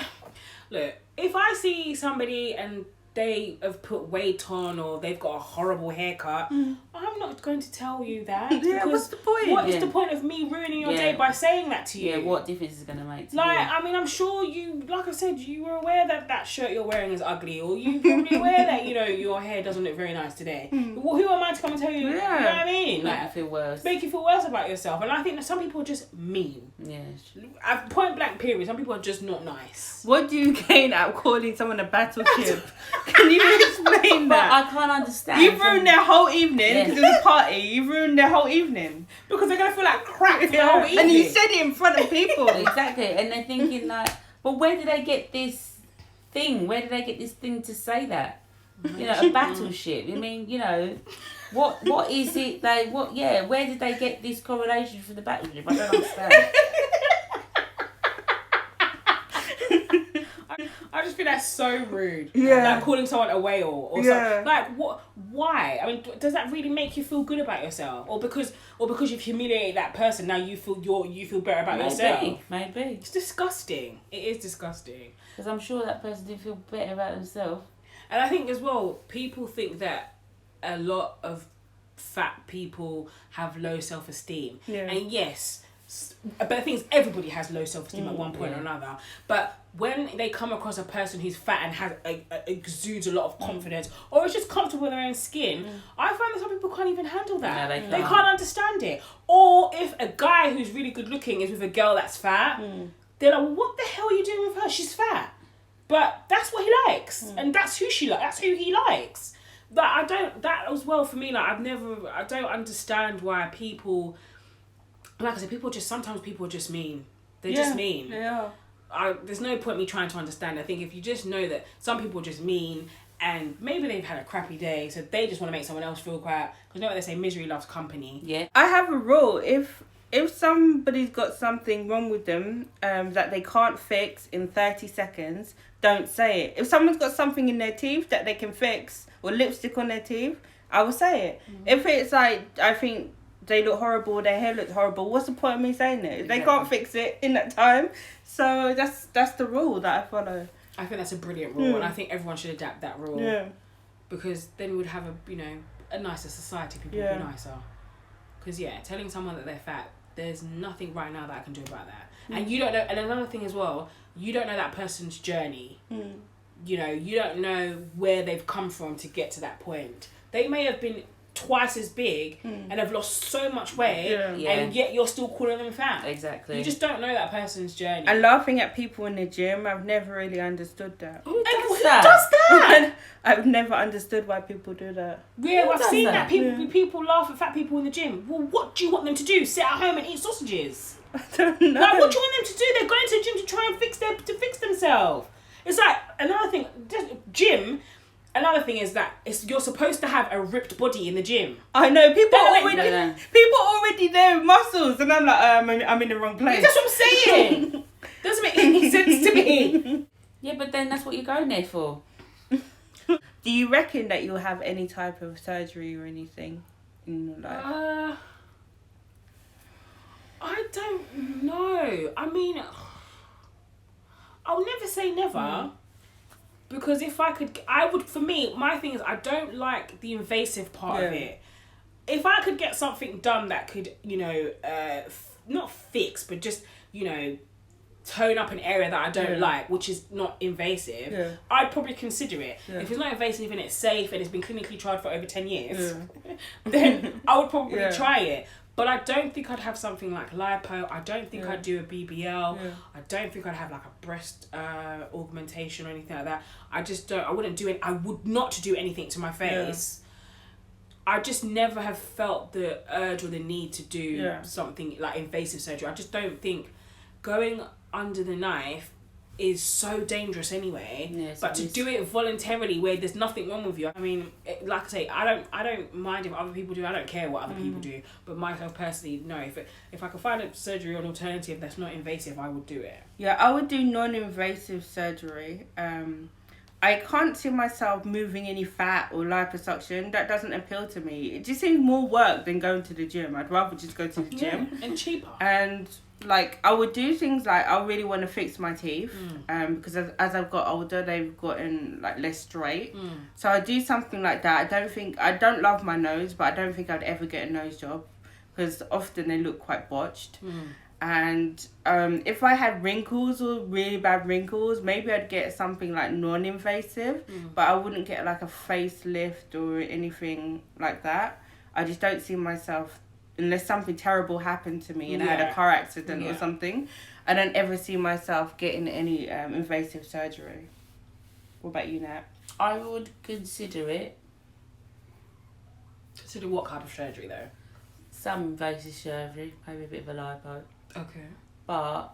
look, if I see somebody and they have put weight on or they've got a horrible haircut, I'm not going to tell you that. Yeah, what's the point? What is the point of me ruining your day by saying that to you? Yeah, what difference is it going to make to you? I mean, I'm sure you, like I said, you were aware that shirt you're wearing is ugly, or you probably aware that, you know, your hair doesn't look very nice today. Well, who am I to come and tell you, you know what I mean? Make you feel worse. Make you feel worse about yourself. And I think that some people are just mean. Yeah. At point blank period, some people are just not nice. What do you gain out of calling someone a battleship? Can you explain that? I can't understand. You've ruined their whole evening because it was a party. You've ruined their whole evening. Because they're going to feel like crap for the whole evening. And you said it in front of people. Exactly. And they're thinking like, but where did they get this thing? Where did they get this thing to say that? You know, a battleship. I mean, you know, what is it where did they get this correlation for the battleship? I don't understand. I just think that's so rude. Yeah. Like calling someone a whale or something. Like, what? Why? I mean, does that really make you feel good about yourself? Or because you've humiliated that person, now you feel better about yourself? Maybe. It's disgusting. It is disgusting. Because I'm sure that person did feel better about themselves. And I think as well, people think that a lot of fat people have low self-esteem. Yeah. And yes, but the thing is, everybody has low self-esteem at one point or another. But when they come across a person who's fat and has exudes a lot of confidence, or is just comfortable in their own skin, I find that some people can't even handle that. No, they can't understand it. Or if a guy who's really good looking is with a girl that's fat, they're like, what the hell are you doing with her? She's fat. But that's what he likes, and that's who she likes. That's who he likes. That as well for me. Like I don't understand why people. Like I said, sometimes people are just mean. They're just mean. Yeah. There's no point me trying to understand. I think if you just know that some people are just mean, and maybe they've had a crappy day, so they just want to make someone else feel crap. Because you know what they say, misery loves company. Yeah. I have a rule. If somebody's got something wrong with them that they can't fix in 30 seconds, don't say it. If someone's got something in their teeth that they can fix, or lipstick on their teeth, I will say it. If it's like, I think they look horrible, their hair looks horrible, what's the point of me saying it? Exactly. They can't fix it in that time. So that's the rule that I follow. I think that's a brilliant rule, and I think everyone should adapt that rule. Yeah. Because then we would have a nicer society. People would be nicer. Because telling someone that they're fat, there's nothing right now that I can do about that. And you don't know. And another thing as well, you don't know that person's journey. You know, you don't know where they've come from to get to that point. They may have been twice as big and have lost so much weight, and yet you're still calling them fat. Exactly. You just don't know that person's journey. And laughing at people in the gym, I've never really understood that. Who does that? I've never understood why people do that. Yeah, Who I've does seen that? that. People laugh at fat people in the gym. Well, what do you want them to do? Sit at home and eat sausages? I don't know. Like, what do you want them to do? They're going to the gym to try and fix themselves. It's like another thing. Gym. Another thing is that you're supposed to have a ripped body in the gym. I know people No. people already there with muscles, and I'm like, I'm in the wrong place. That's what I'm saying. Doesn't make any sense to me. Yeah, but then that's what you're going there for. Do you reckon that you'll have any type of surgery or anything in your life? I don't know. I mean, I'll never say never. Because if I could, I would, for me, my thing is I don't like the invasive part of it. If I could get something done that could, not fix, but just, tone up an area that I don't like, which is not invasive, I'd probably consider it. Yeah. If it's not invasive and it's safe and it's been clinically tried for over 10 years, then I would probably try it. But I don't think I'd have something like lipo. I don't think I'd do a BBL. Yeah. I don't think I'd have like a breast augmentation or anything like that. I just don't. I wouldn't do it. I would not do anything to my face. Yeah. I just never have felt the urge or the need to do something like invasive surgery. I just don't think going under the knife is so dangerous anyway. Yes, but to do it voluntarily where there's nothing wrong with you. I mean, like I say, I don't mind if other people do. I don't care what other people do. But myself personally, no. If I could find a surgery or an alternative that's not invasive, I would do it. Yeah, I would do non-invasive surgery. I can't see myself moving any fat or liposuction. That doesn't appeal to me. It just seems more work than going to the gym. I'd rather just go to the gym. And cheaper. And like I would do things like I really want to fix my teeth because as I've got older they've gotten like less straight, so I do something like that. I don't love my nose, but I don't think I'd ever get a nose job because often they look quite botched. And if I had wrinkles or really bad wrinkles, maybe I'd get something like non-invasive, but I wouldn't get like a facelift or anything like that. I just don't see myself, unless something terrible happened to me and I had a car accident or something, I don't ever see myself getting any invasive surgery. What about you, Nat? I would consider it. Consider what kind of surgery though? Some invasive surgery, maybe a bit of a lipo. Okay. But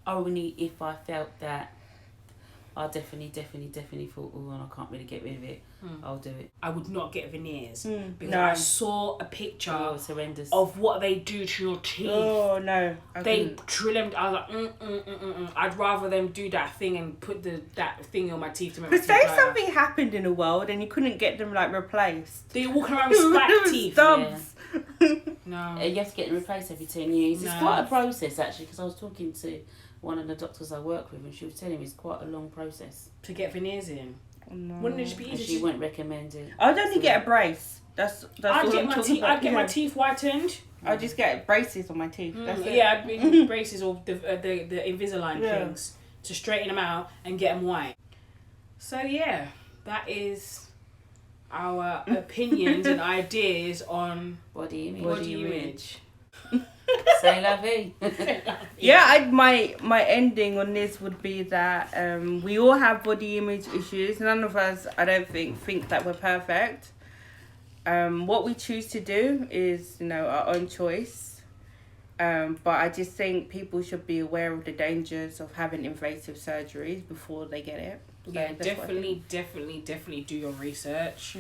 only if I felt that I definitely thought, oh, I can't really get rid of it. I'll do it. I would not get veneers because I saw a picture horrendous. Of what they do to your teeth. Oh no! They drill them. I was like, I'd rather them do that thing and put that thing on my teeth to make my teeth. But say something happened in the world and you couldn't get them like replaced. They walk around with spiked teeth. Thumbs. No. You have to get them replaced every 10 years. It's quite a process actually, because I was talking to one of the doctors I work with and she was telling me it's quite a long process to get veneers in. Oh, no. Wouldn't it just be easy? And she wouldn't recommend it. I'd only get a brace. That's I'd get my teeth whitened. I'd just get braces on my teeth. That's it. Yeah, I'd be braces or the Invisalign things to straighten them out and get them white. So yeah, that is our opinions and ideas on body image. C'est la vie. Yeah, my ending on this would be that we all have body image issues. None of us, I don't think that we're perfect. What we choose to do is, our own choice. But I just think people should be aware of the dangers of having invasive surgeries before they get it. Yeah, definitely do your research.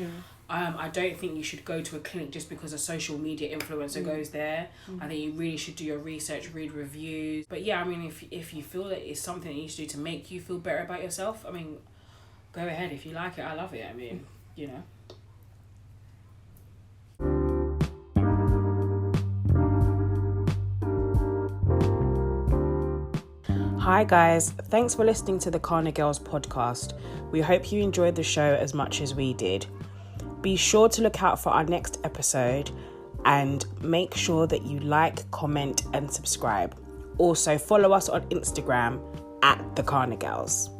I don't think you should go to a clinic just because a social media influencer goes there. I think you really should do your research, read reviews. But yeah, I mean, if you feel that it's something that you should do to make you feel better about yourself, I mean, go ahead. If you like it, I love it. I mean, Hi guys, thanks for listening to the CANA Girls podcast. We hope you enjoyed the show as much as we did. Be sure to look out for our next episode and make sure that you like, comment and subscribe. Also follow us on Instagram @the CANA Girls.